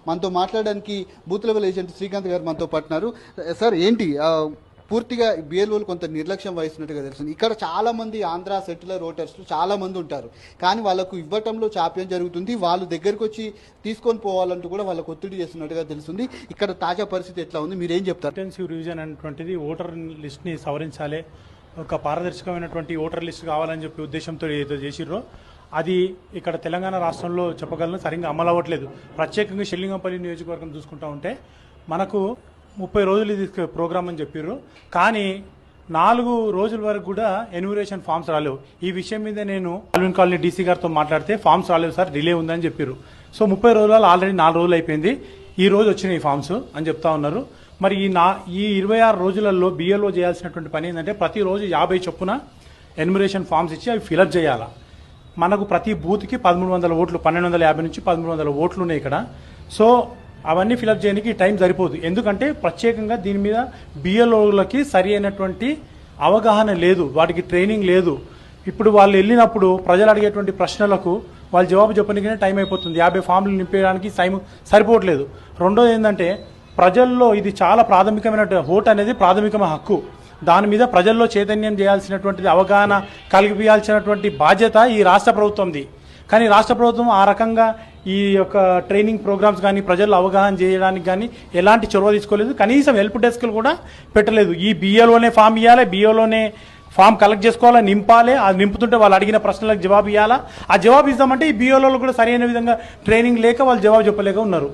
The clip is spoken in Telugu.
మనతో మాట్లాడడానికి బూత్ లెవెల్ ఏజెంట్ శ్రీకాంత్ గారు మనతో పట్టినారు. సార్ ఏంటి పూర్తిగా బిఎల్ఓలు కొంత నిర్లక్ష్యం వహిస్తున్నట్టుగా తెలుస్తుంది. ఇక్కడ చాలా మంది ఆంధ్ర సెటిలర్ ఓటర్స్ చాలా మంది ఉంటారు, కానీ వాళ్ళకు ఇవ్వటంలో చాప్యం జరుగుతుంది. వాళ్ళు దగ్గరకు వచ్చి తీసుకొని పోవాలంటూ కూడా వాళ్ళకు ఒత్తిడి చేస్తున్నట్టుగా తెలుస్తుంది. ఇక్కడ తాజా పరిస్థితి ఎట్లా ఉంది, మీరేం చెప్తారు? ఇంటెన్సివ్ రివిజన్ అనేటువంటిది ఓటర్ లిస్ట్ని సవరించాలి, ఒక పారదర్శకమైనటువంటి ఓటర్ లిస్ట్ కావాలని చెప్పి ఉద్దేశంతో ఏదో చేసిర్రో అది ఇక్కడ తెలంగాణ రాష్ట్రంలో చెప్పగలను సరిగ్గా అమలు అవ్వట్లేదు. ప్రత్యేకంగా షెల్లింగంపల్లి నియోజకవర్గం చూసుకుంటా ఉంటే మనకు 30 రోజులు ఇది ప్రోగ్రామ్ అని చెప్పారు, కానీ 4 రోజుల వరకు కూడా ఎన్యూమరేషన్ ఫామ్స్ రాలేవు. ఈ విషయం మీద నేను ఆల్విన్ కాలనీ డీసీ గారితో మాట్లాడితే ఫామ్స్ రాలేవు సార్, డిలే ఉందని చెప్పారు. సో 30 రోజులు ఆల్రెడీ 4 రోజులు అయిపోయింది, ఈ రోజు వచ్చినాయి ఫామ్స్ అని చెప్తా ఉన్నారు. మరి ఈ 26 రోజులలో బిఎల్ఓ చేయాల్సినటువంటి పని ఏంటంటే ప్రతిరోజు 50 చొప్పున ఎన్యూమరేషన్ ఫామ్స్ ఇచ్చి అవి ఫిలప్ చేయాలా. మనకు ప్రతి బూత్కి 1300 ఓట్లు, 1250 నుంచి 1300 ఓట్లు ఉన్నాయి ఇక్కడ. సో అవన్నీ ఫిలప్ చేయడానికి టైం సరిపోదు, ఎందుకంటే ప్రత్యేకంగా దీని మీద బిఎల్ఓలకి సరి అయినటువంటి అవగాహన లేదు, వాటికి ట్రైనింగ్ లేదు. ఇప్పుడు వాళ్ళు వెళ్ళినప్పుడు ప్రజలు అడిగేటువంటి ప్రశ్నలకు వాళ్ళు జవాబు చెప్పడానికే టైం అయిపోతుంది, 50 ఫామ్లు నింపేయడానికి టైం సరిపోవట్లేదు. రెండోది ఏంటంటే ప్రజల్లో ఇది చాలా ప్రాథమికమైన ఓటు అనేది ప్రాథమికమైన హక్కు, దాని మీద ప్రజల్లో చైతన్యం చేయాల్సినటువంటిది, అవగాహన కలిగియాల్సినటువంటి బాధ్యత ఈ రాష్ట్ర ప్రభుత్వంది. కానీ రాష్ట్ర ప్రభుత్వం ఆ రకంగా ఈ యొక్క ట్రైనింగ్ ప్రోగ్రామ్స్ కానీ ప్రజల్లో అవగాహన చేయడానికి కానీ ఎలాంటి చొరవ తీసుకోలేదు. కనీసం హెల్ప్ డెస్క్లు కూడా పెట్టలేదు. ఈ బిఏలోనే ఫామ్ ఇవ్వాలి, బిఏలోనే ఫామ్ కలెక్ట్ చేసుకోవాలా, నింపాలి, అది నింపుతుంటే వాళ్ళు అడిగిన ప్రశ్నలకు జవాబు ఇవ్వాలా. ఆ జవాబు ఇద్దామంటే ఈ బిఏలో కూడా సరైన విధంగా ట్రైనింగ్ లేక వాళ్ళు జవాబు చెప్పలేక ఉన్నారు.